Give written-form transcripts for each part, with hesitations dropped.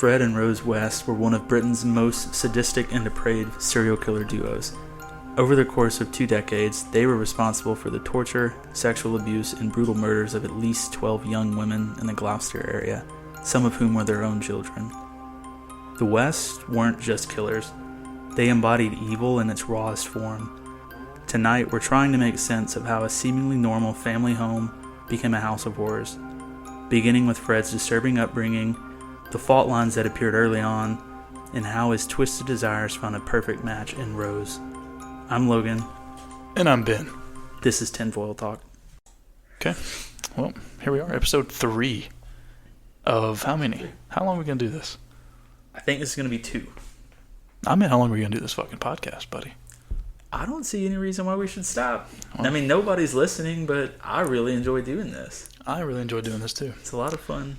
Fred and Rose West were one of Britain's most sadistic and depraved serial killer duos. Over the course of 2 decades, they were responsible for the torture, sexual abuse, and brutal murders of at least 12 young women in the Gloucester area, some of whom were their own children. The Wests weren't just killers. They embodied evil in its rawest form. Tonight, we're trying to make sense of how a seemingly normal family home became a house of horrors, beginning with Fred's disturbing upbringing, the fault lines that appeared early on, and how his twisted desires found a perfect match in Rose. I'm Logan. And I'm Ben. This is Tinfoil Talk. Okay. Well, here we are. Episode 3 of how many? How long are we going to do this? I think this is going to be 2. I mean, how long are we going to do this fucking podcast, buddy? I don't see any reason why we should stop. Well, I mean, nobody's listening, but I really enjoy doing this. I really enjoy doing this too. It's a lot of fun.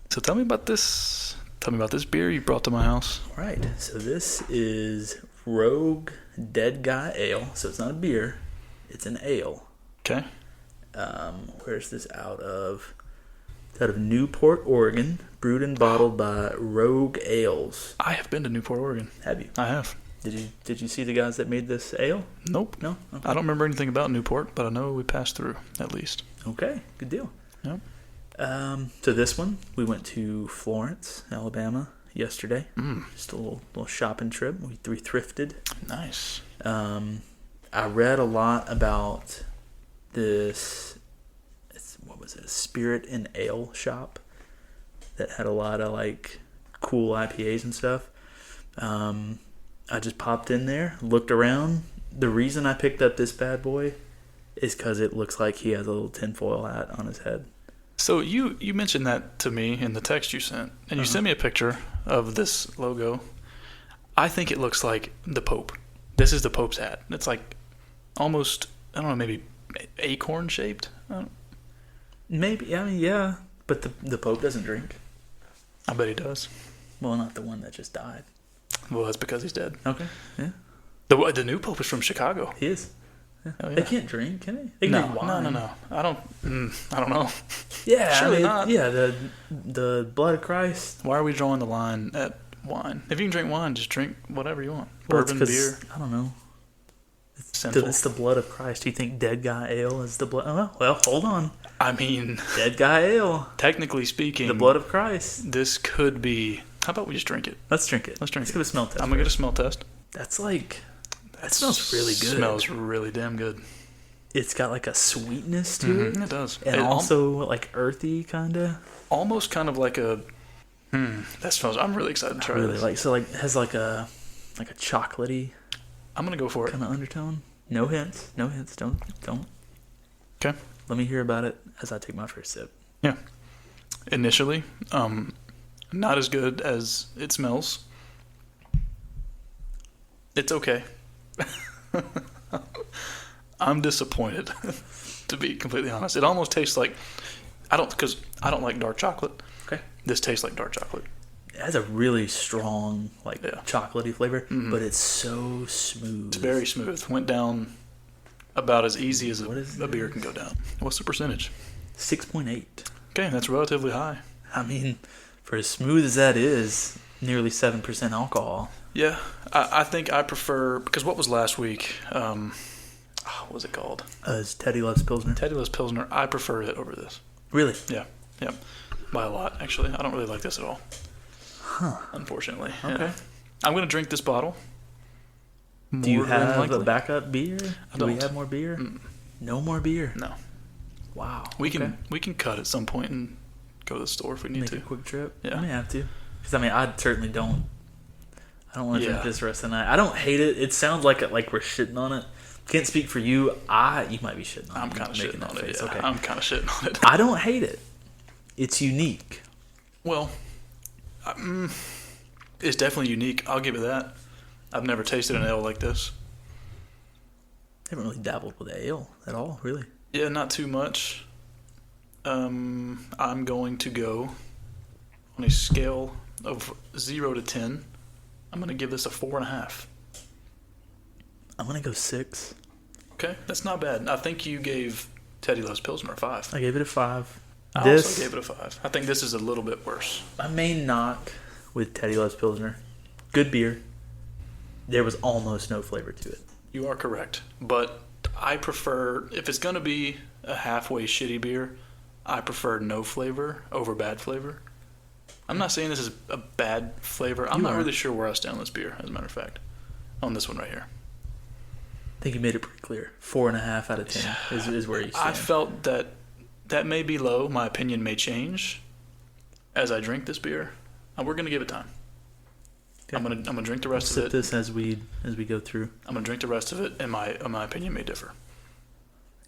So tell me about this. Tell me about this beer you brought to my house. All right. So this is Rogue Dead Guy Ale. So it's not a beer. It's an ale. Okay. Where's this out of? It's out of Newport, Oregon. Brewed and bottled by Rogue Ales. I have been to Newport, Oregon. Have you? I have. Did you see the guys that made this ale? Nope. No? Okay. I don't remember anything about Newport, but I know we passed through, at least. Okay. Good deal. Yep. So this one, we went to Florence, Alabama yesterday. Just a little shopping trip. We thrifted. Nice. I read a lot about this, what was it, a spirit and ale shop that had a lot of like cool IPAs and stuff. I just popped in there, looked around. The reason I picked up this bad boy is because it looks like he has a little tinfoil hat on his head. So you mentioned that to me in the text you sent, and you sent me a picture of this logo. I think it looks like the Pope. This is the Pope's hat. It's like almost, I don't know, maybe acorn shaped? Maybe, I mean, yeah. But the Pope doesn't drink. I bet he does. Well, not the one that just died. Well, that's because he's dead. Okay, yeah. The new Pope is from Chicago. He is. Yeah. Oh, yeah. They can't drink, can they? They can drink wine. No. I don't know. Yeah, surely not. Yeah, the blood of Christ. Why are we drawing the line at wine? If you can drink wine, just drink whatever you want. Well, Bourbon, beer. I don't know. Sinful. It's the blood of Christ. Do you think Dead Guy Ale is the blood? Oh, well, hold on. I mean, Dead Guy Ale. Technically speaking, The blood of Christ. This could be. How about we just drink it? Let's drink it. Let's give it a smell test. I'm gonna get a smell test. That's like. That smells really good. Smells really damn good. It's got like a sweetness to it. It does. And also like earthy kind of. Almost kind of like a. That smells. I'm really excited to try this. It has like a chocolatey. I'm gonna go for it. Kind of undertone. No hints. Don't. Okay. Let me hear about it as I take my first sip. Yeah. Initially, not as good as it smells. It's okay. I'm disappointed, to be completely honest. It almost tastes like I don't like dark chocolate. Okay. This tastes like dark chocolate. It has a really strong chocolatey flavor, but it's so smooth. It's very smooth. Went down about as easy as a beer can go down. What's the percentage? 6.8. Okay, that's relatively high. I mean, for as smooth as that is, nearly 7% alcohol. Yeah, I think I prefer, because what was last week? What was it called? It's Teddy Loves Pilsner. Teddy Loves Pilsner. I prefer it over this. Really? Yeah. By a lot, actually. I don't really like this at all. Huh. Unfortunately. Okay. Yeah. I'm going to drink this bottle. Do you have a backup beer? Do we don't. have more beer? No more beer? No. Wow. We can cut at some point and go to the store if we need Make to. a quick trip? Yeah. I may have to. Because, I mean, I certainly don't. I don't want to drink this the rest of the night. I don't hate it. It sounds like we're shitting on it. Can't speak for you. You might be shitting on it. I'm kind of shitting on it. Yeah. Okay. I'm kind of shitting on it. I don't hate it. It's unique. Well, it's definitely unique. I'll give it that. I've never tasted an ale like this. I haven't really dabbled with ale at all, really. Yeah, not too much. I'm going to go on a scale of 0 to 10. I'm going to give this a 4.5. I'm going to go 6. Okay, that's not bad. I think you gave Teddy Loves Pilsner a 5. I gave it a 5. I also gave it a 5. I think this is a little bit worse. My main knock with Teddy Loves Pilsner. Good beer. There was almost no flavor to it. You are correct. But I prefer, if it's going to be a halfway shitty beer, I prefer no flavor over bad flavor. I'm not saying this is a bad flavor. I'm not really sure where I stand on this beer, as a matter of fact. On this one right here. I think you made it pretty clear. 4.5 out of 10 is where you stand. I felt that may be low. My opinion may change as I drink this beer. And we're going to give it time. Okay. I'm gonna drink the rest of it. Sip this as we go through. I'm gonna drink the rest of it, and my opinion may differ.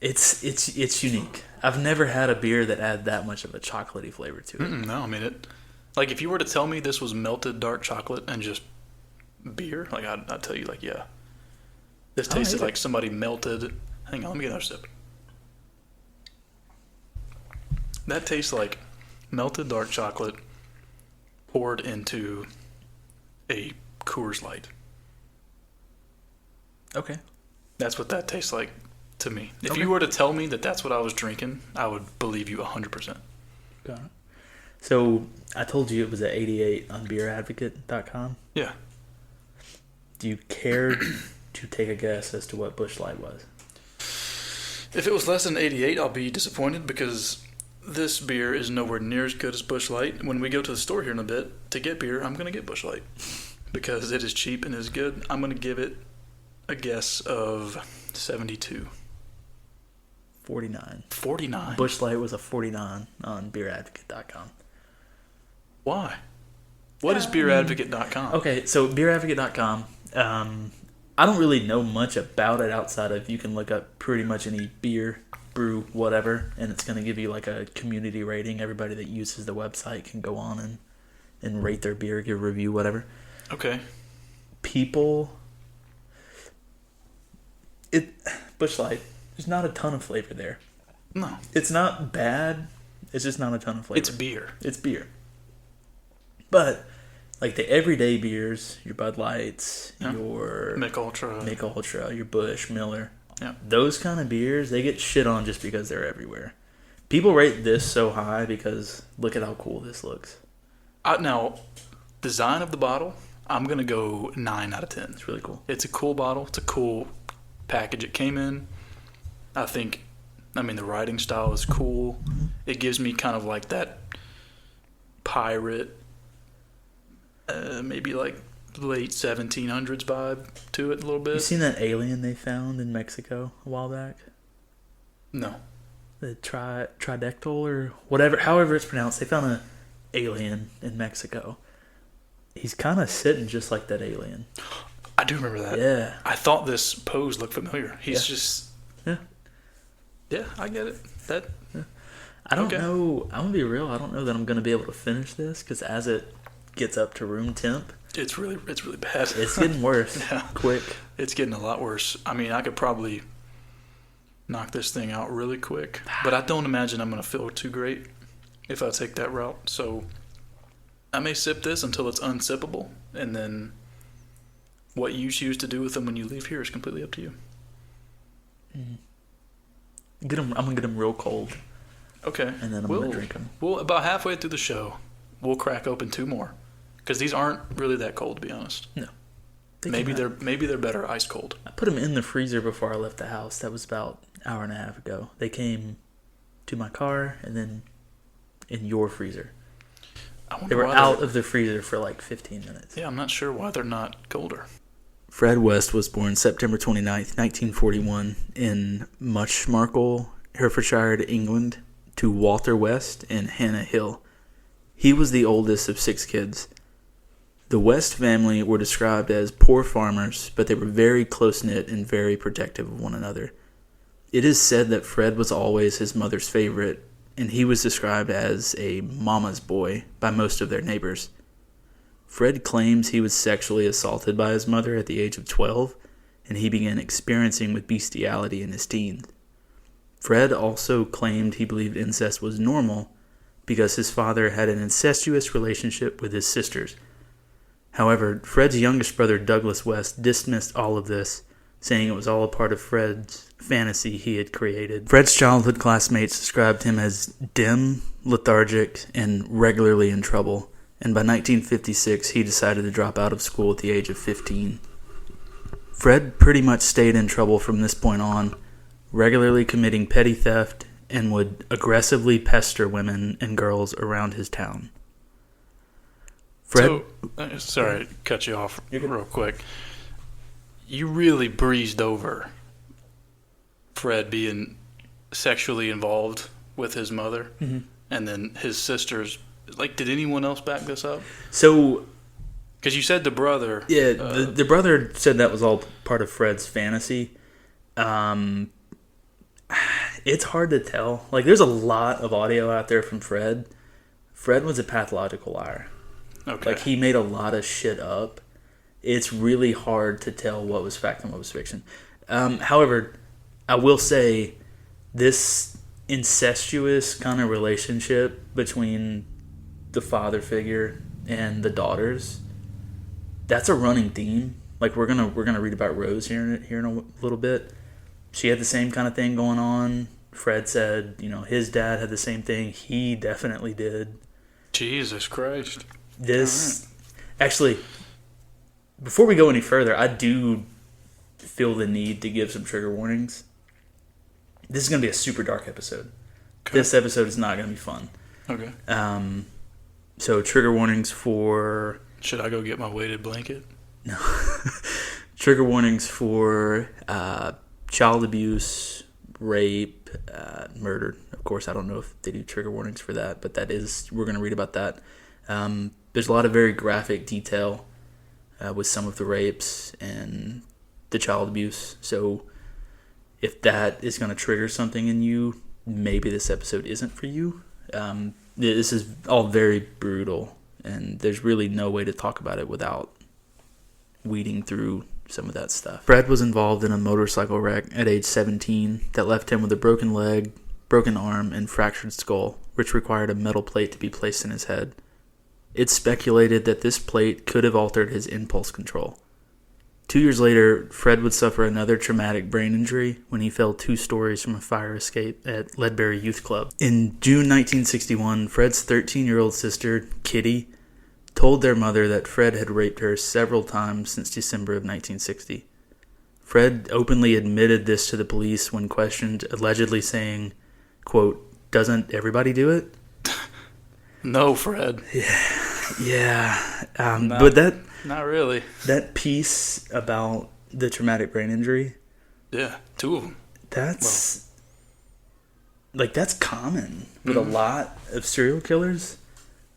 It's unique. I've never had a beer that had that much of a chocolatey flavor to it. No, I mean it. Like if you were to tell me this was melted dark chocolate and just beer, like I'd tell you like, yeah, this tasted like somebody melted. Hang on, let me get another sip. That tastes like melted dark chocolate poured into a Coors Light. Okay. That's what that tastes like to me. If you were to tell me that that's what I was drinking, I would believe you 100%. Got it. So I told you it was at 88 on beeradvocate.com. Yeah. Do you care to take a guess as to what Busch Light was? If it was less than 88, I'll be disappointed because this beer is nowhere near as good as Busch Light. When we go to the store here in a bit to get beer, I'm going to get Busch Light because it is cheap and is good. I'm going to give it a guess of 72. 49. 49? Busch Light was a 49 on beeradvocate.com. Why? What is beeradvocate.com? Okay, so beeradvocate.com, I don't really know much about it outside of you can look up pretty much any beer, brew, whatever, and it's going to give you like a community rating. Everybody that uses the website can go on and rate their beer, give a review, whatever. Okay. Busch Light, there's not a ton of flavor there. No. It's not bad, it's just not a ton of flavor. It's beer. It's beer. But like the everyday beers, your Bud Lights, your Mick Ultra, your Busch, Miller, those kind of beers, they get shit on just because they're everywhere. People rate this so high because look at how cool this looks. Now, design of the bottle, I'm going to go 9 out of 10. It's really cool. It's a cool bottle. It's a cool package it came in. The writing style is cool. Mm-hmm. It gives me kind of like that pirate, maybe like late 1700s vibe to it a little bit. You seen that alien they found in Mexico a while back? No. The tridactyl or whatever, however it's pronounced. They found an alien in Mexico. He's kind of sitting just like that alien. I do remember that. Yeah. I thought this pose looked familiar. He's just... Yeah. Yeah, I get it. I don't know. I'm going to be real. I don't know that I'm going to be able to finish this because as it gets up to room temp... It's really bad. It's getting worse. Quick. It's getting a lot worse. I mean, I could probably knock this thing out really quick, but I don't imagine I'm going to feel too great if I take that route. So I may sip this until it's unsippable, and then what you choose to do with them when you leave here is completely up to you. Mm-hmm. I'm going to get them real cold. Okay. And then I'm going to drink them. Well, about halfway through the show, we'll crack open 2 more. Because these aren't really that cold, to be honest. No. Maybe they're better ice cold. I put them in the freezer before I left the house. That was about an hour and a half ago. They came to my car and then in your freezer. They were out of the freezer for like 15 minutes. Yeah, I'm not sure why they're not colder. Fred West was born September 29th, 1941 in Mushmarkel, Herefordshire, England, to Walter West and Hannah Hill. He was the oldest of 6 kids. The West family were described as poor farmers, but they were very close-knit and very protective of one another. It is said that Fred was always his mother's favorite, and he was described as a mama's boy by most of their neighbors. Fred claims he was sexually assaulted by his mother at the age of 12, and he began experiencing with bestiality in his teens. Fred also claimed he believed incest was normal because his father had an incestuous relationship with his sisters. However, Fred's youngest brother, Douglas West, dismissed all of this, saying it was all a part of Fred's fantasy he had created. Fred's childhood classmates described him as dim, lethargic, and regularly in trouble, and by 1956 he decided to drop out of school at the age of 15. Fred pretty much stayed in trouble from this point on, regularly committing petty theft and would aggressively pester women and girls around his town. Fred, sorry to cut you off real quick. You really breezed over Fred being sexually involved with his mother, and then his sisters. Like, did anyone else back this up? So, because you said the brother. Yeah, the brother said that was all part of Fred's fantasy. It's hard to tell. Like, there's a lot of audio out there from Fred. Fred was a pathological liar. Okay. Like, he made a lot of shit up. It's really hard to tell what was fact and what was fiction. However, I will say this incestuous kind of relationship between the father figure and the daughters, that's a running theme. Like, we're gonna read about Rose here in a little bit. She had the same kind of thing going on. Fred said, his dad had the same thing. He definitely did. Jesus Christ. Actually, before we go any further, I do feel the need to give some trigger warnings. This is going to be a super dark episode. Okay. This episode is not going to be fun. Okay. So trigger warnings for... Should I go get my weighted blanket? No. Trigger warnings for child abuse, rape, murder. Of course, I don't know if they do trigger warnings for that, but we're going to read about that. There's a lot of very graphic detail with some of the rapes and the child abuse. So if that is going to trigger something in you, maybe this episode isn't for you. This is all very brutal, and there's really no way to talk about it without weeding through some of that stuff. Fred was involved in a motorcycle wreck at age 17 that left him with a broken leg, broken arm, and fractured skull, which required a metal plate to be placed in his head. It's speculated that this plate could have altered his impulse control. 2 years later, Fred would suffer another traumatic brain injury when he fell 2 stories from a fire escape at Ledbury Youth Club. In June 1961, Fred's 13-year-old sister, Kitty, told their mother that Fred had raped her several times since December of 1960. Fred openly admitted this to the police when questioned, allegedly saying, quote, "Doesn't everybody do it?" No, Fred. Yeah. But not really. That piece about the traumatic brain injury. Yeah, 2 of them. That's common with a lot of serial killers.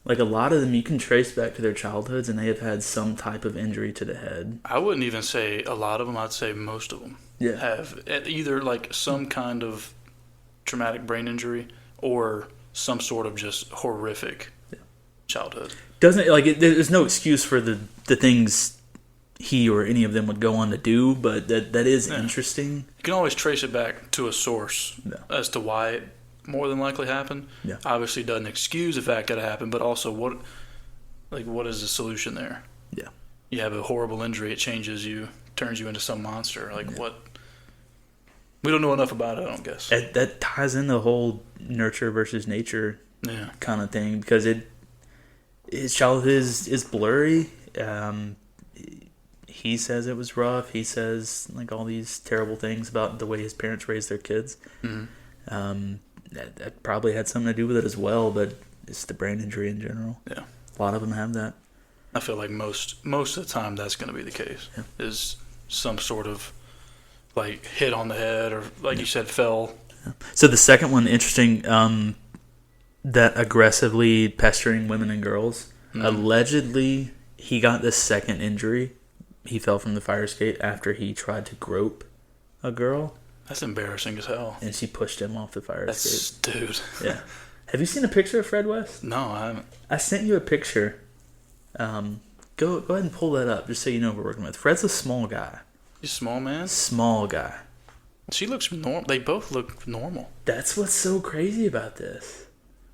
Like, a lot of them you can trace back to their childhoods, and they have had some type of injury to the head. I wouldn't even say a lot of them. I'd say most of them have either like some kind of traumatic brain injury or some sort of just horrific childhood. There's no excuse for the things he or any of them would go on to do, but that is interesting. You can always trace it back to a source as to why it more than likely happened. Yeah. Obviously doesn't excuse the fact that it happened, but also what is the solution there? Yeah. You have a horrible injury, it changes you, turns you into some monster. What? We don't know enough about it, I don't guess. That ties in the whole nurture versus nature kind of thing, because his childhood is blurry. He says it was rough. He says all these terrible things about the way his parents raised their kids. Mm-hmm. That probably had something to do with it as well, but it's the brain injury in general. Yeah, a lot of them have that. I feel like most of the time that's going to be the case. Yeah. Is some sort of hit on the head or you said fell. Yeah. So the second one, interesting. That aggressively pestering women and girls. Mm-hmm. Allegedly, he got the second injury. He fell from the fire escape after he tried to grope a girl. That's embarrassing as hell. And she pushed him off the fire escape. Dude. Yeah. Have you seen a picture of Fred West? No, I haven't. I sent you a picture. Go ahead and pull that up just so you know what we're working with. Fred's a small guy. He's a small man? Small guy. She looks normal. They both look normal. That's what's so crazy about this.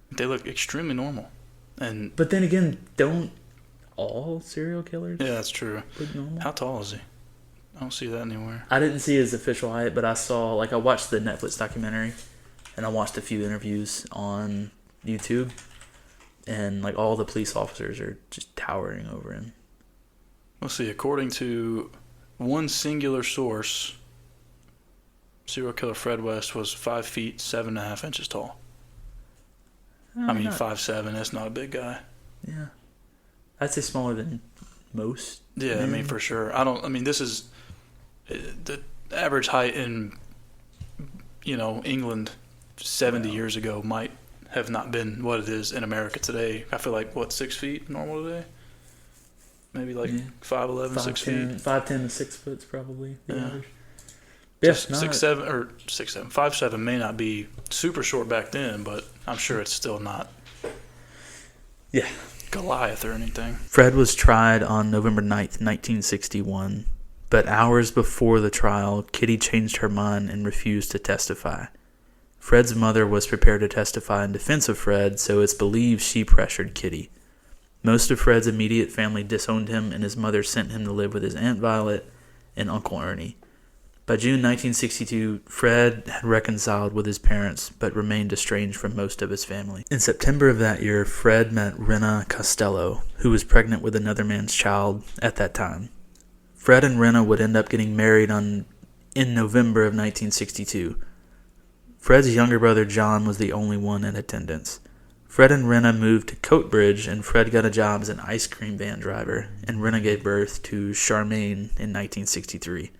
They look extremely normal. But then again, don't all serial killers? Yeah, that's true. Look normal? How tall is he? I don't see that anywhere. I didn't see his official height, but I saw, I watched the Netflix documentary, and I watched a few interviews on YouTube, and like all the police officers are just towering over him. Let's see. According to one singular source, serial killer Fred West was 5 feet 7.5 inches tall. 5'7". That's not a big guy. Yeah, I'd say smaller than most. Yeah, maybe. I mean for sure. This is the average height in England 70 years ago might have not been what it is in America today. I feel like 6 feet normal today. Maybe 5'11", 6 feet. 5'10" to 6 foot's probably the average. Just 6'7" or 6'7", 5'7" may not be super short back then, but I'm sure it's still not. Yeah. Goliath or anything. Fred was tried on November 9th, 1961, but hours before the trial, Kitty changed her mind and refused to testify. Fred's mother was prepared to testify in defense of Fred, so it's believed she pressured Kitty. Most of Fred's immediate family disowned him, and his mother sent him to live with his Aunt Violet and Uncle Ernie. By June 1962, Fred had reconciled with his parents, but remained estranged from most of his family. In September of that year, Fred met Rena Costello, who was pregnant with another man's child at that time. Fred and Rena would end up getting married in November of 1962. Fred's younger brother John was the only one in attendance. Fred and Rena moved to Coatbridge, and Fred got a job as an ice cream van driver, and Rena gave birth to Charmaine in 1963.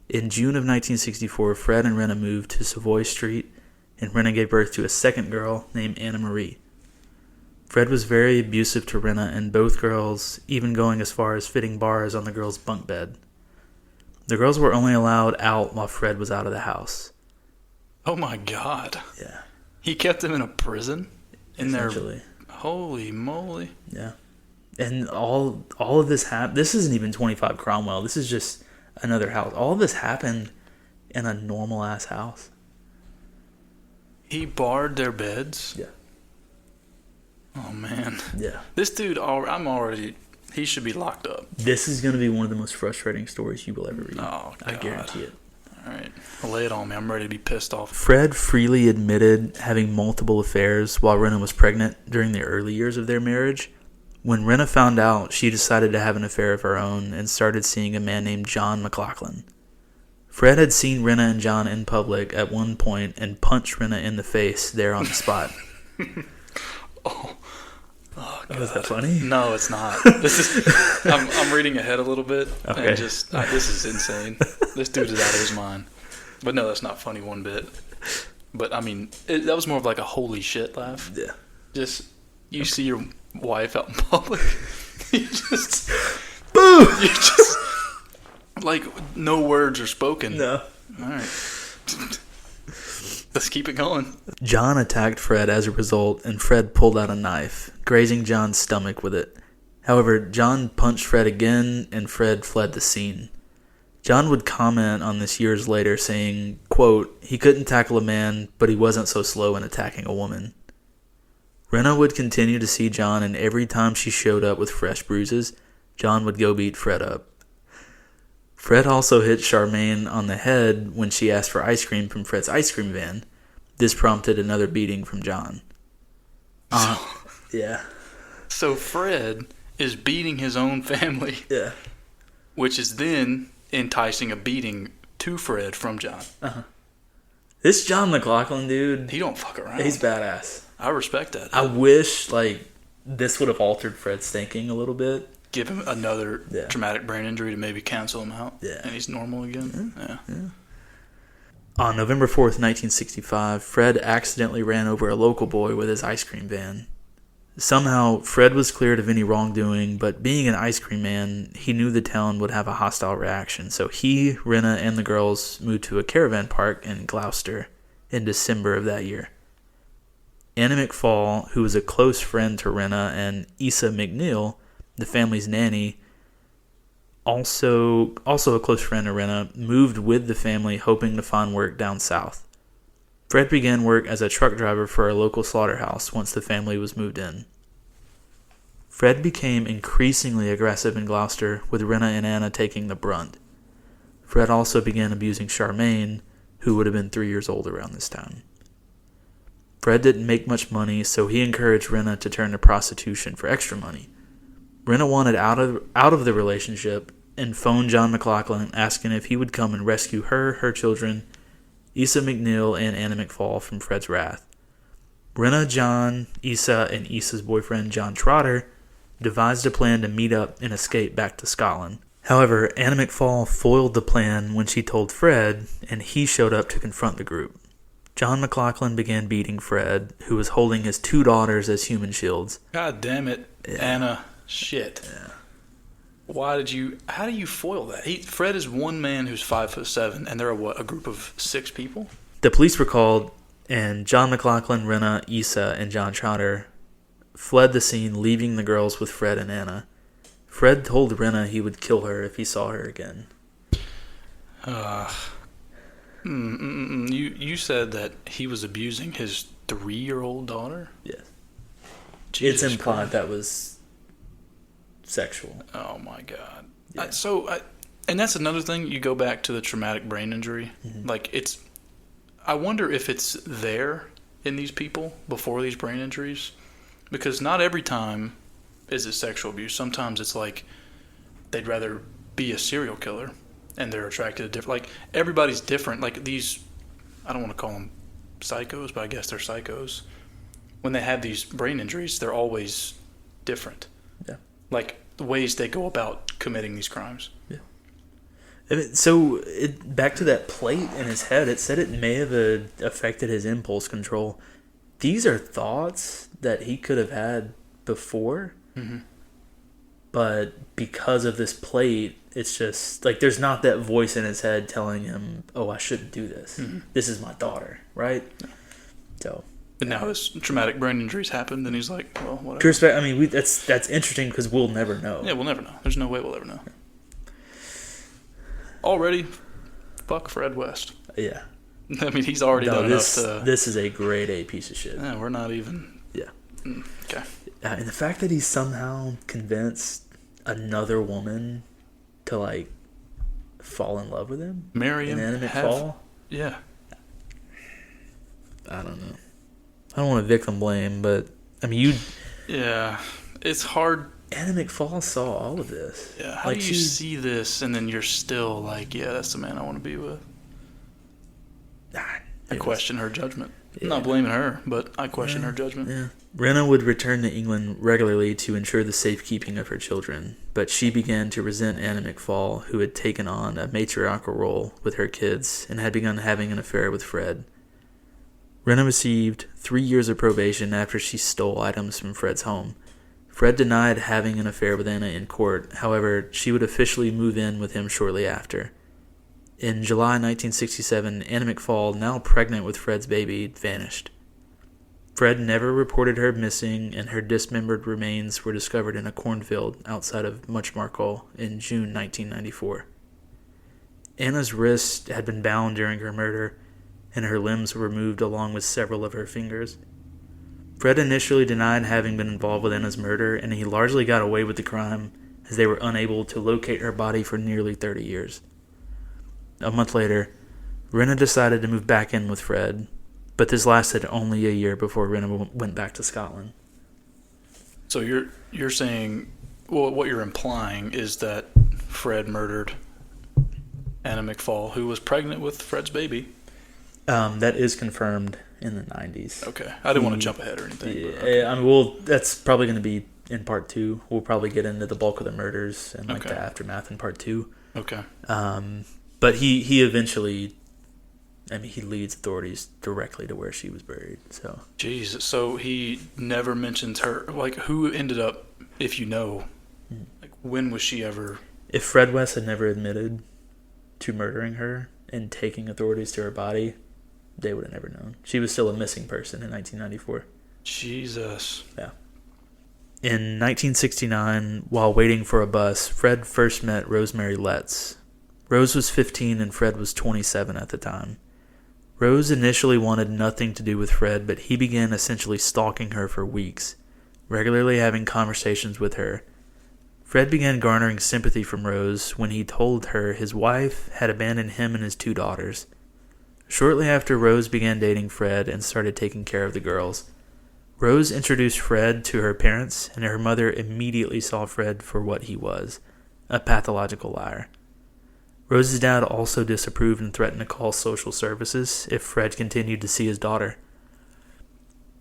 In June of 1964, Fred and Rena moved to Savoy Street, and Rena gave birth to a second girl named Anna Marie. Fred was very abusive to Rena and both girls, even going as far as fitting bars on the girls' bunk bed. The girls were only allowed out while Fred was out of the house. Oh my God. Yeah. He kept them in a prison? In there. Holy moly. Yeah. And all of this happened. This isn't even 25 Cromwell. This is just another house. All of this happened in a normal ass house. He barred their beds? Yeah. Oh man. Yeah. This dude, he should be locked up. This is going to be one of the most frustrating stories you will ever read. Oh, God. I guarantee it. All right. Well, lay it on me. I'm ready to be pissed off. Fred freely admitted having multiple affairs while Rena was pregnant during the early years of their marriage. When Rena found out, she decided to have an affair of her own and started seeing a man named John McLaughlin. Fred had seen Rena and John in public at one point and punched Rena in the face there on the spot. Oh, God. Is that funny? No, it's not. I'm reading ahead a little bit. Okay. And this is insane. This dude is out of his mind. But no, that's not funny one bit. But I mean, that was more of like a holy shit laugh. Yeah. Just, you see your wife out in public. You just, Boo! you just, like, no words are spoken. No. All right. Let's keep it going. John attacked Fred as a result, and Fred pulled out a knife, grazing John's stomach with it. However, John punched Fred again, and Fred fled the scene. John would comment on this years later, saying, quote, "He couldn't tackle a man, but he wasn't so slow in attacking a woman." Rena would continue to see John, and every time she showed up with fresh bruises, John would go beat Fred up. Fred also hit Charmaine on the head when she asked for ice cream from Fred's ice cream van. This prompted another beating from John. Yeah. So Fred is beating his own family. Yeah. Which is then enticing a beating to Fred from John. Uh-huh. This John McLaughlin dude, He don't fuck around. he's badass. I respect that. I wish, this would have altered Fred's thinking a little bit. Give him another traumatic brain injury to maybe cancel him out. Yeah. And he's normal again. Yeah. On November 4th, 1965, Fred accidentally ran over a local boy with his ice cream van. Somehow, Fred was cleared of any wrongdoing, but being an ice cream man, he knew the town would have a hostile reaction, so he, Rena, and the girls moved to a caravan park in Gloucester in December of that year. Anna McFall, who was a close friend to Rena, and Issa McNeil, the family's nanny, also a close friend of Rena, moved with the family hoping to find work down south. Fred began work as a truck driver for a local slaughterhouse once the family was moved in. Fred became increasingly aggressive in Gloucester, with Rena and Anna taking the brunt. Fred also began abusing Charmaine, who would have been 3 years old around this time. Fred didn't make much money, so he encouraged Rena to turn to prostitution for extra money. Rena wanted out of the relationship and phoned John McLaughlin asking if he would come and rescue her children, Issa McNeil, and Anna McFall from Fred's wrath. Rena, John, Issa, and Issa's boyfriend John Trotter devised a plan to meet up and escape back to Scotland. However, Anna McFall foiled the plan when she told Fred, and he showed up to confront the group. John McLaughlin began beating Fred, who was holding his 2 daughters as human shields. God damn it, yeah. Anna. Shit. Yeah. How do you foil that? Fred is one man who's 5'7", and they're a group of 6 people? The police were called, and John McLaughlin, Rena, Issa, and John Trotter fled the scene, leaving the girls with Fred and Anna. Fred told Rena he would kill her if he saw her again. You said that he was abusing his 3-year-old daughter? Yes. Jesus it's implied Christ. That was sexual. Oh my God. Yeah. And that's another thing. You go back to the traumatic brain injury. Mm-hmm. Like I wonder if it's there in these people before these brain injuries, because not every time is it sexual abuse. Sometimes it's like they'd rather be a serial killer and they're attracted to different, like everybody's different. Like these, I don't want to call them psychos, but I guess they're psychos. When they have these brain injuries, they're always different. Yeah. Like the ways they go about committing these crimes. Yeah. So back to that plate in his head, it said it may have affected his impulse control. These are thoughts that he could have had before, mm-hmm. but because of this plate, it's just like there's not that voice in his head telling him, "Oh, I shouldn't do this. Mm-hmm. This is my daughter," right? Yeah. So. But now his traumatic brain injuries happened, and he's like, "Well, whatever." I mean, that's interesting because we'll never know. Yeah, we'll never know. There's no way we'll ever know. Already, fuck Fred West. Yeah. I mean, he's already done enough to... This is a grade A piece of shit. Yeah, we're not even... Yeah. Okay. And the fact that he somehow convinced another woman to, like, fall in love with him? Marry him? Inanimate fall? Yeah. I don't know. I don't want to victim blame, but, I mean, Yeah. It's hard... Anna McFall saw all of this. Yeah, how do you see this and then you're still like, yeah, that's the man I want to be with? I question her judgment. Yeah. I'm not blaming her, but I question her judgment. Yeah. Rena would return to England regularly to ensure the safekeeping of her children, but she began to resent Anna McFall, who had taken on a matriarchal role with her kids and had begun having an affair with Fred. Rena received 3 years of probation after she stole items from Fred's home. Fred denied having an affair with Anna in court. However, she would officially move in with him shortly after. In July 1967, Anna McFall, now pregnant with Fred's baby, vanished. Fred never reported her missing, and her dismembered remains were discovered in a cornfield outside of Muchmarkle in June 1994. Anna's wrist had been bound during her murder, and her limbs were removed along with several of her fingers. Fred initially denied having been involved with Anna's murder, and he largely got away with the crime as they were unable to locate her body for nearly 30 years. A month later, Rena decided to move back in with Fred, but this lasted only a year before Rena went back to Scotland. So you're saying, well, what you're implying is that Fred murdered Anna McFall, who was pregnant with Fred's baby. That is confirmed in the 90s. Okay. I didn't want to jump ahead or anything. Yeah, okay. I mean, that's probably going to be in part 2. We'll probably get into the bulk of the murders and like the aftermath in part 2. Okay. But he eventually, I mean, he leads authorities directly to where she was buried. So. Jesus. So he never mentions her. Like, who ended up, if you know, like, when was she ever? If Fred West had never admitted to murdering her and taking authorities to her body, they would have never known. She was still a missing person in 1994. Jesus. Yeah. In 1969, while waiting for a bus, Fred first met Rosemary Letts. Rose was 15 and Fred was 27 at the time. Rose initially wanted nothing to do with Fred, but he began essentially stalking her for weeks, regularly having conversations with her. Fred began garnering sympathy from Rose when he told her his wife had abandoned him and his 2 daughters. Shortly after, Rose began dating Fred and started taking care of the girls. Rose introduced Fred to her parents, and her mother immediately saw Fred for what he was, a pathological liar. Rose's dad also disapproved and threatened to call social services if Fred continued to see his daughter.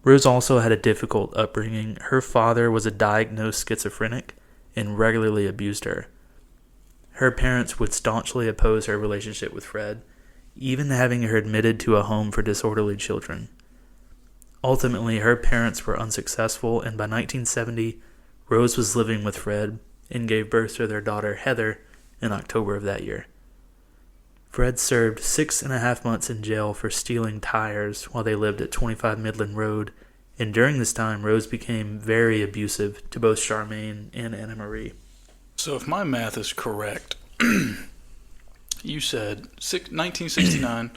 Rose also had a difficult upbringing. Her father was a diagnosed schizophrenic and regularly abused her. Her parents would staunchly oppose her relationship with Fred, even having her admitted to a home for disorderly children. Ultimately, her parents were unsuccessful, and by 1970, Rose was living with Fred and gave birth to their daughter Heather in October of that year. Fred served 6.5 months in jail for stealing tires while they lived at 25 Midland Road, and during this time, Rose became very abusive to both Charmaine and Anna Marie. So if my math is correct, you said 1969,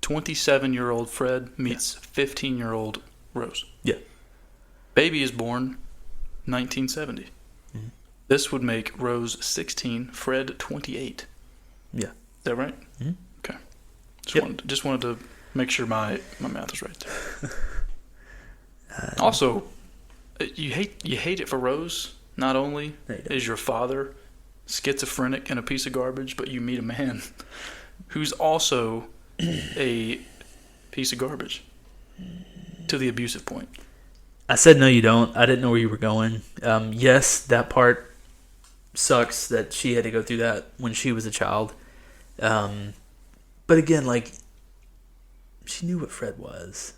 27-year-old Fred meets 15-year-old Rose. Yeah. Baby is born 1970. Mm-hmm. This would make Rose 16, Fred 28. Yeah. Is that right? Mm-hmm. Okay. Just wanted to make sure my math is right there. Also, you hate it for Rose. Not only is your father schizophrenic and a piece of garbage, but you meet a man who's also a piece of garbage to the abusive point. I said no, you don't. I didn't know where you were going. Yes, that part sucks that she had to go through that when she was a child. But again, like, she knew what Fred was.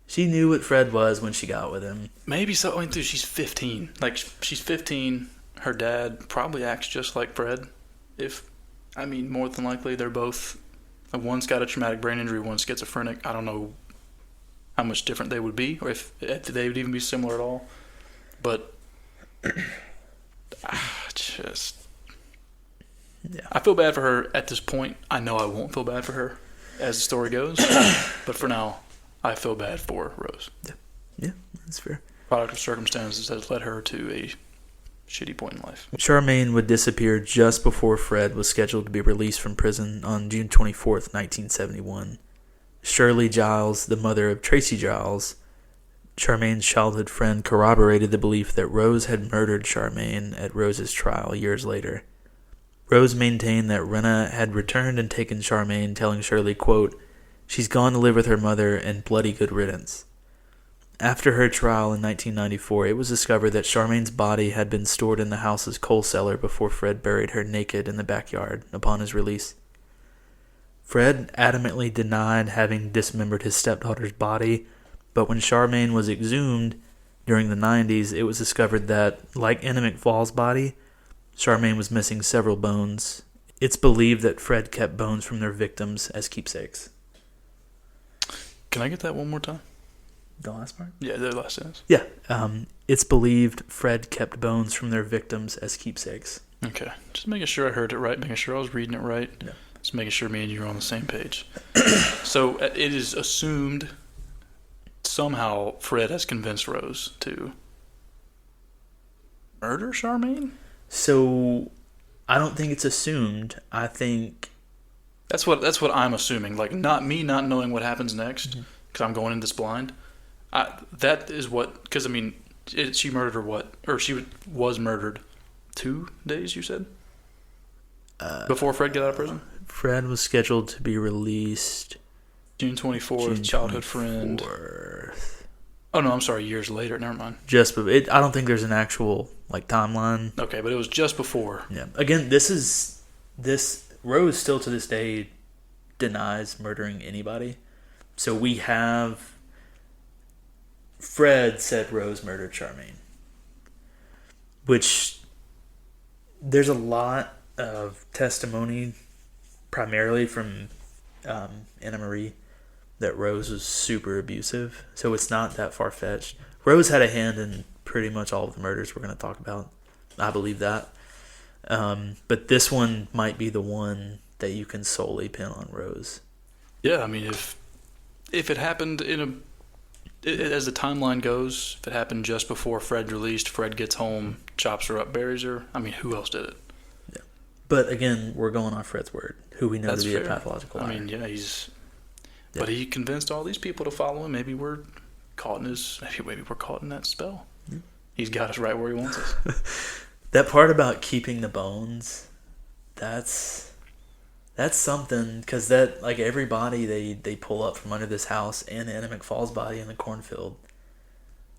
She knew what Fred was when she got with him. Maybe so. I mean, dude, she's 15. Like, she's 15. Her dad probably acts just like Fred. More than likely, they're both. One's got a traumatic brain injury, one's schizophrenic. I don't know how much different they would be, or if they would even be similar at all. But I feel bad for her at this point. I know I won't feel bad for her as the story goes, but for now, I feel bad for Rose. Yeah, that's fair. Product of circumstances that has led her to a shitty point in life. Charmaine would disappear just before Fred was scheduled to be released from prison on June 24th, 1971. Shirley Giles, the mother of Tracy Giles, Charmaine's childhood friend, corroborated the belief that Rose had murdered Charmaine at Rose's trial years later. Rose maintained that Rena had returned and taken Charmaine, telling Shirley, quote, "She's gone to live with her mother and bloody good riddance." After her trial in 1994, it was discovered that Charmaine's body had been stored in the house's coal cellar before Fred buried her naked in the backyard upon his release. Fred adamantly denied having dismembered his stepdaughter's body, but when Charmaine was exhumed during the 90s, it was discovered that, like Anna McFall's body, Charmaine was missing several bones. It's believed that Fred kept bones from their victims as keepsakes. Can I get that one more time? The last part? Yeah, the last sentence. Yeah. It's believed Fred kept bones from their victims as keepsakes. Okay. Just making sure I heard it right, making sure I was reading it right. Yeah. Just making sure me and you are on the same page. So it is assumed somehow Fred has convinced Rose to murder Charmaine? So I don't think it's assumed. I think that's what I'm assuming. Like, not me not knowing what happens next, because I'm going in this blind. That is what, because she murdered her what? Or she was murdered 2 days, you said? Before Fred got out of prison? Fred was scheduled to be released June 24th, childhood friend. Oh, no, I'm sorry, years later. Never mind. I don't think there's an actual, timeline. Okay, but it was just before. Yeah. Again, Rose still to this day denies murdering anybody. So we have Fred said Rose murdered Charmaine, which there's a lot of testimony, primarily from Anna Marie, that Rose was super abusive. So it's not that far-fetched. Rose had a hand in pretty much all of the murders we're going to talk about. I believe that. But this one might be the one that you can solely pin on Rose. Yeah, if it happened as the timeline goes, if it happened just before Fred's released, Fred gets home, chops her up, buries her. Who else did it? Yeah. But again, we're going off Fred's word, who we know That's to be fair. a pathological liar. I mean, yeah, he's... Yeah. But he convinced all these people to follow him. Maybe we're caught in his... Maybe we're caught in that spell. Yeah. He's got us right where he wants us. That part about keeping the bones, that's something, because that, like, every body they pull up from under this house and Anna McFall's body in the cornfield,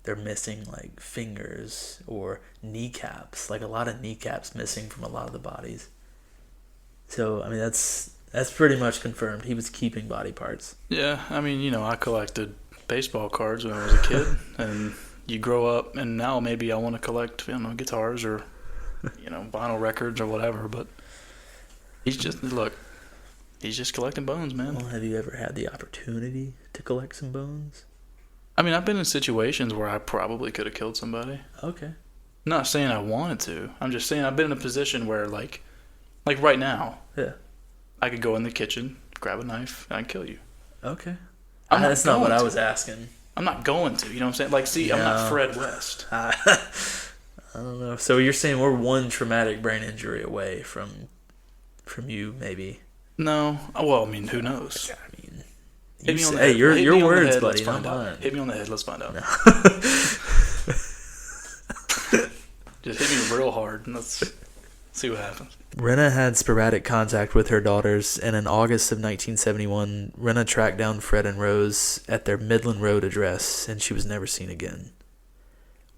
they're missing, like, fingers or kneecaps. Like, a lot of kneecaps missing from a lot of the bodies. So, I mean, that's pretty much confirmed. He was keeping body parts. Yeah, I mean, you know, I collected baseball cards when I was a kid, and you grow up, and now maybe I want to collect, you know, guitars or, you know, vinyl records or whatever, but he's just collecting bones, man. Well, have you ever had the opportunity to collect some bones? I mean, I've been in situations where I probably could have killed somebody. Okay. I'm not saying I wanted to. I'm just saying I've been in a position where, like right now, Yeah. I could go in the kitchen, grab a knife, and I'd kill you. Okay. That's not what I was asking. I'm not going to, you know what I'm saying? Like, see, I'm not Fred West. I don't know. So you're saying we're one traumatic brain injury away from you, maybe? No. Well, I mean, who knows? I mean, Hit me on the head. your words, head, buddy, not not mine. mine. Hit me on the head. Let's find out. No. Just hit me real hard, and let's see what happens. Rena had sporadic contact with her daughters, and in August of 1971, Rena tracked down Fred and Rose at their Midland Road address, and she was never seen again.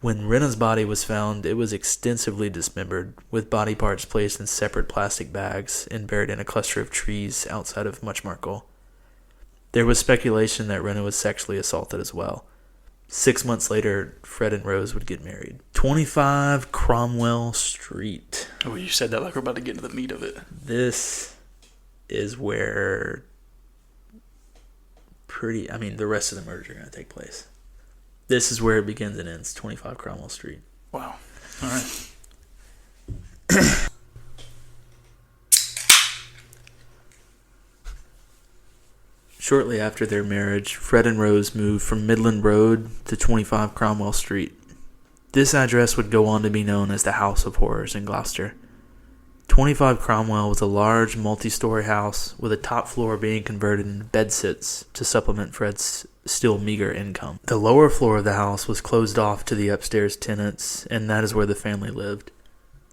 When Rena's body was found, it was extensively dismembered, with body parts placed in separate plastic bags and buried in a cluster of trees outside of Muchmarkle. There was speculation that Rena was sexually assaulted as well. 6 months later, Fred and Rose would get married. 25 Cromwell Street. Oh, you said that like we're about to get into the meat of it. This is where the rest of the murders are going to take place. This is where it begins and ends, 25 Cromwell Street. Wow. All right. Shortly after their marriage, Fred and Rose moved from Midland Road to 25 Cromwell Street. This address would go on to be known as the House of Horrors in Gloucester. 25 Cromwell was a large multi-story house with a top floor being converted into bedsits to supplement Fred's still meager income. The lower floor of the house was closed off to the upstairs tenants, and that is where the family lived.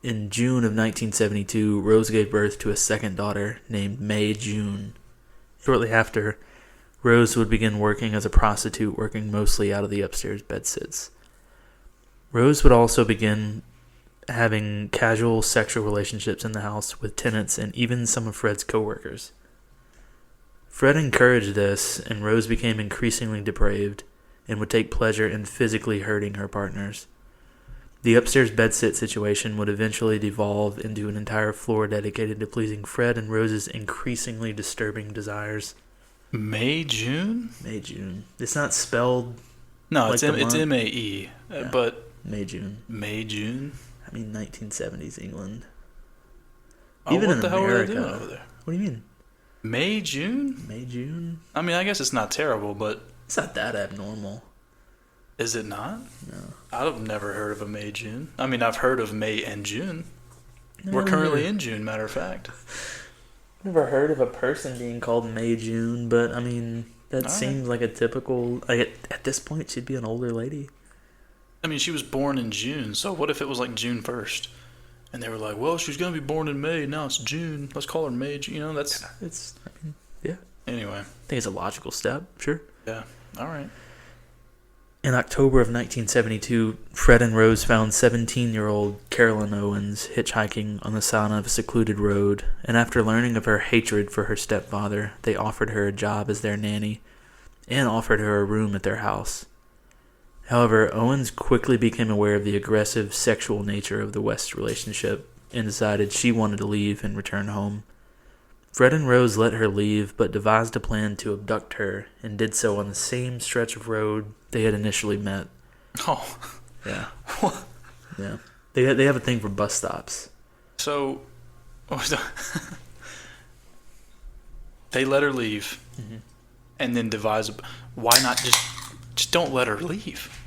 In June of 1972, Rose gave birth to a second daughter named May June. Shortly after, Rose would begin working as a prostitute, working mostly out of the upstairs bedsits. Rose would also begin having casual sexual relationships in the house with tenants and even some of Fred's co-workers. Fred encouraged this, and Rose became increasingly depraved and would take pleasure in physically hurting her partners. The upstairs bedsit situation would eventually devolve into an entire floor dedicated to pleasing Fred and Rose's increasingly disturbing desires. May June? May June. It's not spelled. No, like it's month. M-A-E, Yeah. but May June. May June. I mean 1970s England. Oh, Even what in the hell are America. they doing over there? What do you mean? May June? May June? I mean, I guess it's not terrible, but It's not that abnormal. is it not? No. I've never heard of a May June. I mean, I've heard of May and June. No, We're currently in June, matter of fact. Never heard of a person being called May June, but I mean that All seems like a typical. Like at this point, she'd be an older lady. I mean, she was born in June, so what if it was like June 1st? And they were like, well, she's going to be born in May. Now it's June. Let's call her May June. You know, that's... It's. Yeah. Anyway. I think it's a logical step. Sure. Yeah. All right. In October of 1972, Fred and Rose found 17-year-old Carolyn Owens hitchhiking on the side of a secluded road, and after learning of her hatred for her stepfather, they offered her a job as their nanny and offered her a room at their house. However, Owens quickly became aware of the aggressive sexual nature of the West relationship and decided she wanted to leave and return home. Fred and Rose let her leave, but devised a plan to abduct her and did so on the same stretch of road they had initially met. Oh. Yeah. What? Yeah. They have a thing for bus stops. So, they let her leave, and then devise a... Why not just don't let her leave?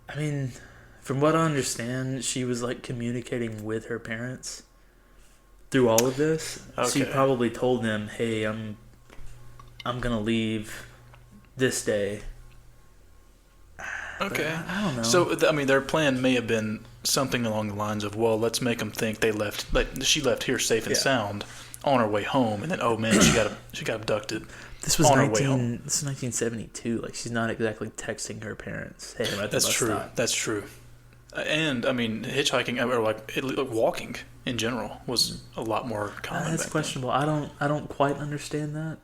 I mean, from what I understand, she was like communicating with her parents. through all of this. Okay. She probably told them, "Hey, I'm gonna leave this day." Okay. I don't know. So, I mean, their plan may have been something along the lines of, well, let's make them think they left, like she left here safe and sound on her way home, and then, oh man, she got abducted. This was on her way home. This is 1972. Like, she's not exactly texting her parents, "Hey, I'm at the bus stop." That's true. And I mean, hitchhiking or like walking in general was a lot more common. That's questionable. I don't quite understand that,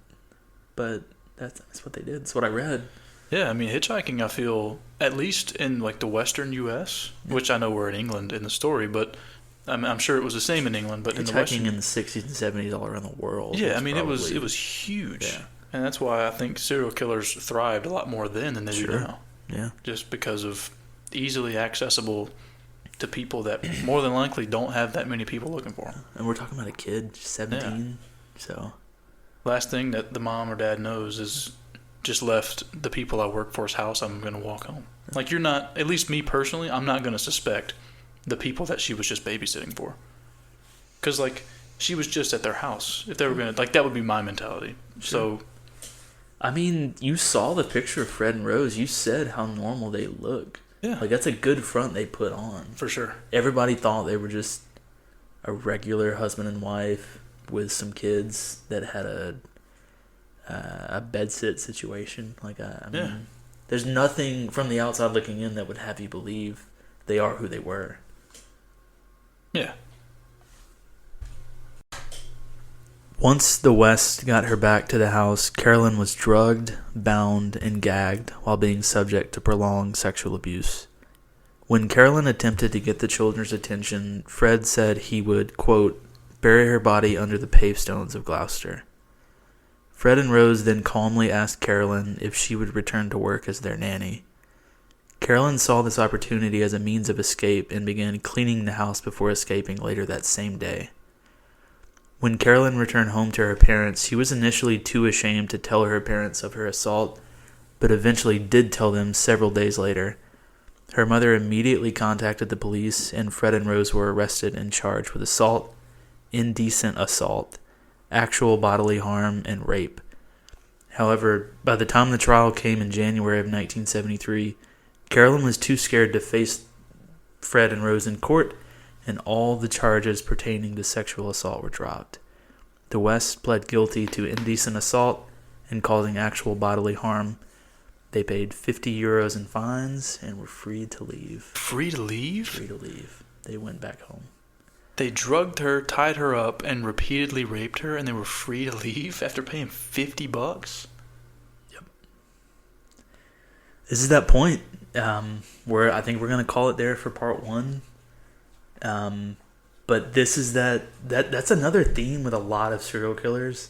but that's what they did. That's what I read. Yeah, I mean, hitchhiking, I feel, at least in like the Western U.S., which I know we're in England in the story, but I'm sure it was the same in England. But in the Western, in the 60s and 70s all around the world. Yeah, I mean, it was huge, and that's why I think serial killers thrived a lot more then than they do now. Yeah, just because of easily accessible to people that more than likely don't have that many people looking for them. And we're talking about a kid, 17, so. Last thing that the mom or dad knows is just left the people I work for's house, I'm going to walk home. Like, you're not, at least me personally, I'm not going to suspect the people that she was just babysitting for. Because, like, she was just at their house. If they were going to, like, that would be my mentality. Sure. So, I mean, you saw the picture of Fred and Rose. You said how normal they look. yeah. Like, that's a good front they put on. For sure. Everybody thought they were just a regular husband and wife with some kids that had a bedsit situation. Like, I mean, there's nothing from the outside looking in that would have you believe they are who they were. Yeah. Once the West got her back to the house, Carolyn was drugged, bound, and gagged while being subject to prolonged sexual abuse. When Carolyn attempted to get the children's attention, Fred said he would, quote, bury her body under the pavestones of Gloucester. Fred and Rose then calmly asked Carolyn if she would return to work as their nanny. Carolyn saw this opportunity as a means of escape and began cleaning the house before escaping later that same day. When Carolyn returned home to her parents, she was initially too ashamed to tell her parents of her assault, but eventually did tell them several days later. Her mother immediately contacted the police, and Fred and Rose were arrested and charged with assault, indecent assault, actual bodily harm, and rape. However, by the time the trial came in January of 1973, Carolyn was too scared to face Fred and Rose in court, and all the charges pertaining to sexual assault were dropped. The West pled guilty to indecent assault and causing actual bodily harm. They paid €50 in fines and were free to leave. Free to leave? Free to leave. They went back home. They drugged her, tied her up, and repeatedly raped her, and they were free to leave after paying $50? Yep. This is that point where I think we're going to call it there for part one. But this is that's another theme with a lot of serial killers.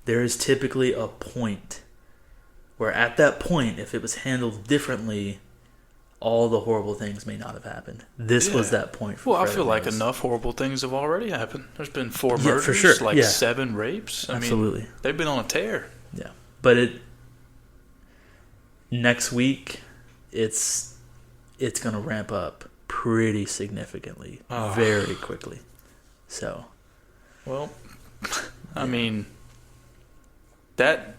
There is typically a point where at that point, if it was handled differently, all the horrible things may not have happened. This was that point for Well, Fred I feel like Rose. enough horrible things have already happened. There's been 4 murders, for sure. 7 rapes. I Absolutely. mean, they've been on a tear. Yeah. But next week, it's going to ramp up pretty significantly, very quickly. So, well, I mean, that,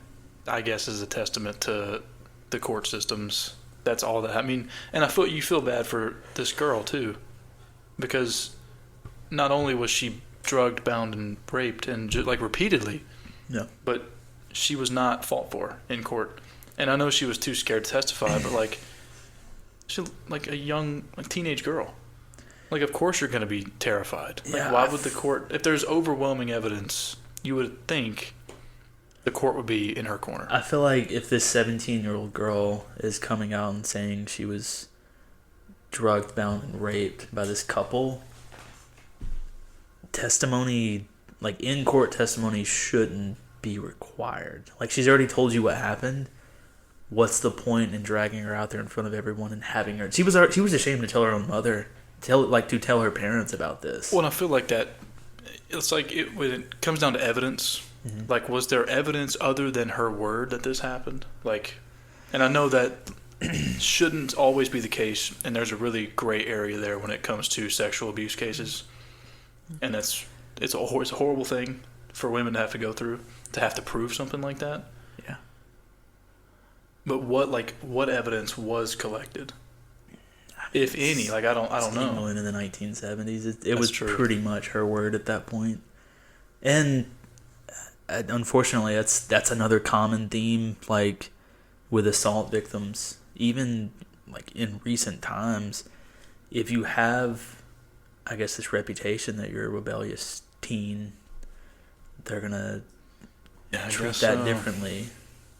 I guess, is a testament to the court systems. That's all that, I mean, and you feel bad for this girl, too, because not only was she drugged, bound, and raped, and repeatedly, but she was not fought for in court. And I know she was too scared to testify, but, she's like a young, teenage girl. Like, of course you're going to be terrified. Why would the court, if there's overwhelming evidence, you would think the court would be in her corner. I feel like if this 17-year-old girl is coming out and saying she was drugged, bound, and raped by this couple, testimony, in-court testimony shouldn't be required. She's already told you what happened. What's the point in dragging her out there in front of everyone and having her... She was ashamed to tell her own mother, to tell her parents about this. Well, and I feel like that... It's when it comes down to evidence... Mm-hmm. Was there evidence other than her word that this happened? And I know that shouldn't always be the case, and there's a really gray area there when it comes to sexual abuse cases. And it's a horrible thing for women to have to go through, to have to prove something like that. Yeah. But what evidence was collected, if any? Like I don't know. England in the 1970s, it was true. pretty much her word at that point. And unfortunately, that's another common theme, like with assault victims. Even like in recent times, if you have, I guess, this reputation that you're a rebellious teen, they're gonna treat that differently.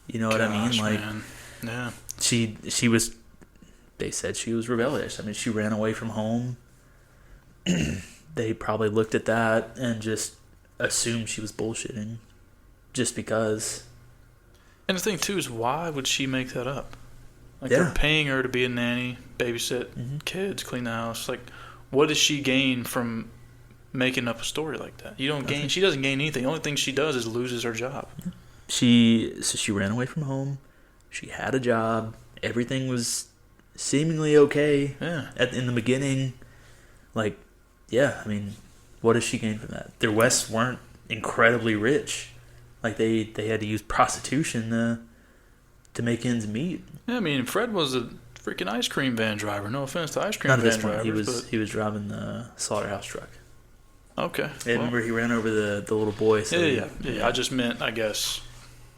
You know what I mean? Like, man. Yeah. She was. They said she was rebellious. I mean, she ran away from home. They probably looked at that and just assumed she was bullshitting, just because. And the thing too is, why would she make that up? Like, Yeah. they're paying her to be a nanny, babysit kids, clean the house. Like, what does she gain from making up a story like that? You don't gain. She doesn't gain anything. The only thing she does is loses her job. She ran away from home. She had a job. Everything was seemingly okay. Yeah. In the beginning, like, yeah. I mean, what does she gain from that? Their Wests weren't incredibly rich. Like, they had to use prostitution to make ends meet. Yeah, I mean, Fred was a freaking ice cream van driver. No offense to ice cream Not at van this point. drivers. He was driving the slaughterhouse truck. Okay. Yeah, remember he ran over the little boy. So Yeah. I just meant, I guess,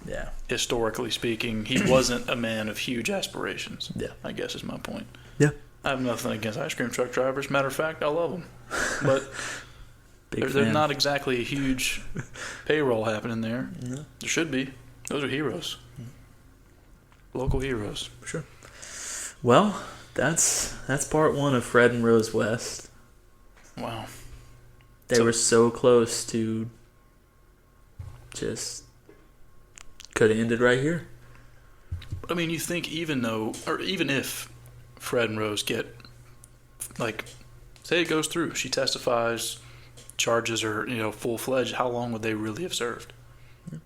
yeah. historically speaking, he wasn't a man of huge aspirations. Yeah. I guess is my point. Yeah. I have nothing against ice cream truck drivers. Matter of fact, I love them. But there's not exactly a huge payroll happening there. No. There should be. Those are heroes. Local heroes. For sure. Well, that's part one of Fred and Rose West. Wow. They were so close to just could have ended right here. I mean, you think even if Fred and Rose get, like, say it goes through, she testifies, charges are, full-fledged, how long would they really have served? Yeah.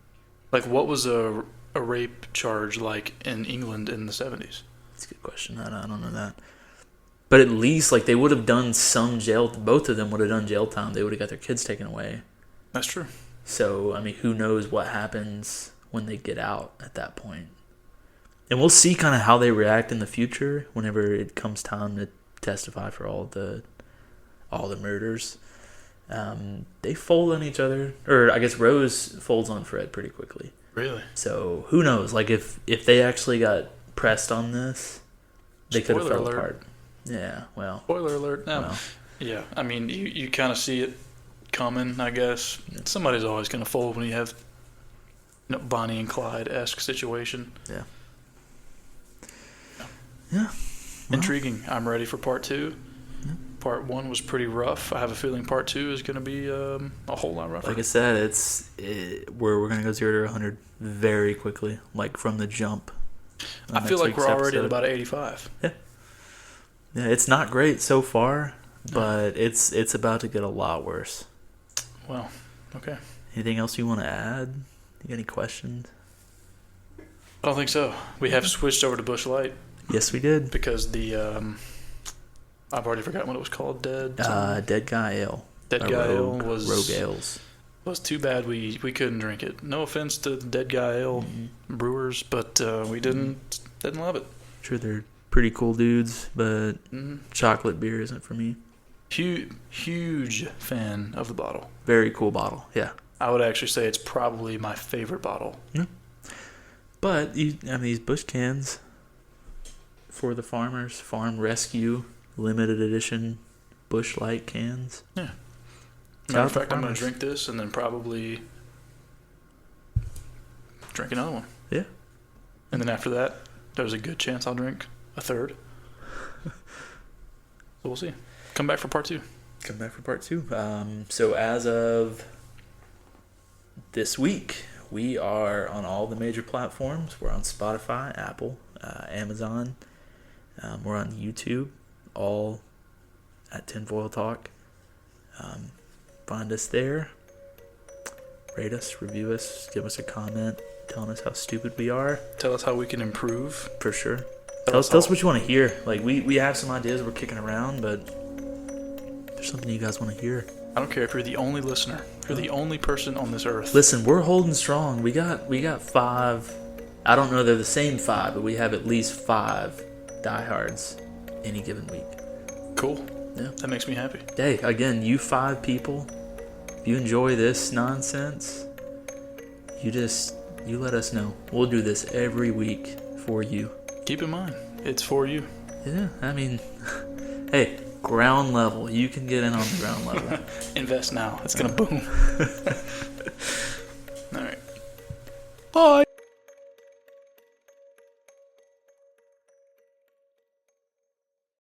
Like, what was a rape charge like in England in the 70s? That's a good question. I don't know that. But at least, like, they would have done some jail. Both of them would have done jail time. They would have got their kids taken away. That's true. So, I mean, who knows what happens when they get out at that point. And we'll see kind of how they react in the future whenever it comes time to testify for all the murders. They fold on each other. Or, I guess Rose folds on Fred pretty quickly. Really? So, who knows? Like, if they actually got pressed on this, they could have fell apart. Yeah, well. Spoiler alert. No. Well. Yeah, I mean, you kind of see it coming, I guess. Somebody's always going to fold when you have Bonnie and Clyde-esque situation. Yeah. Yeah. Well. Intriguing. I'm ready for part 2. Yeah. Part 1 was pretty rough. I have a feeling part 2 is going to be a whole lot rougher. Like I said, we're going to go 0 to 100 very quickly, like from the jump. I feel like we're already at about 85. Yeah. Yeah, it's not great so far, but it's about to get a lot worse. Well, okay. Anything else you want to add? You got any questions? I don't think so. We have switched over to Busch Light. Yes, we did. Because the I've already forgotten what it was called. Dead Guy Ale. Dead Guy Ale was Rogue Ales. Was too bad we couldn't drink it. No offense to the Dead Guy Ale brewers, but we didn't love it. Sure, they're pretty cool dudes, but chocolate beer isn't for me. Huge fan of the bottle. Very cool bottle, yeah. I would actually say it's probably my favorite bottle. Yeah. But these Busch cans for the farmers, Farm Rescue limited edition Busch Light cans. Yeah. Matter of fact, I'm going to drink this and then probably drink another one. Yeah. And then after that, there's a good chance I'll drink a third. So we'll see. Come back for part 2. Come back for part 2. So as of this week, we are on all the major platforms. We're on Spotify, Apple, Amazon. We're on YouTube, all at Tinfoil Talk. Find us there. Rate us, review us, give us a comment, telling us how stupid we are. Tell us how we can improve. For sure. Tell us what you want to hear. Like, we have some ideas we're kicking around, but if there's something you guys want to hear, I don't care if you're the only listener. If you're the only person on this earth. Listen, we're holding strong. We got 5. I don't know they're the same 5, but we have at least 5 diehards any given week. Cool. Yeah. That makes me happy. Hey, again, you 5 people, if you enjoy this nonsense, you let us know. We'll do this every week for you. Keep in mind, it's for you. Yeah, I mean, hey, ground level. You can get in on the ground level. Invest now. It's going to boom. All right. Bye.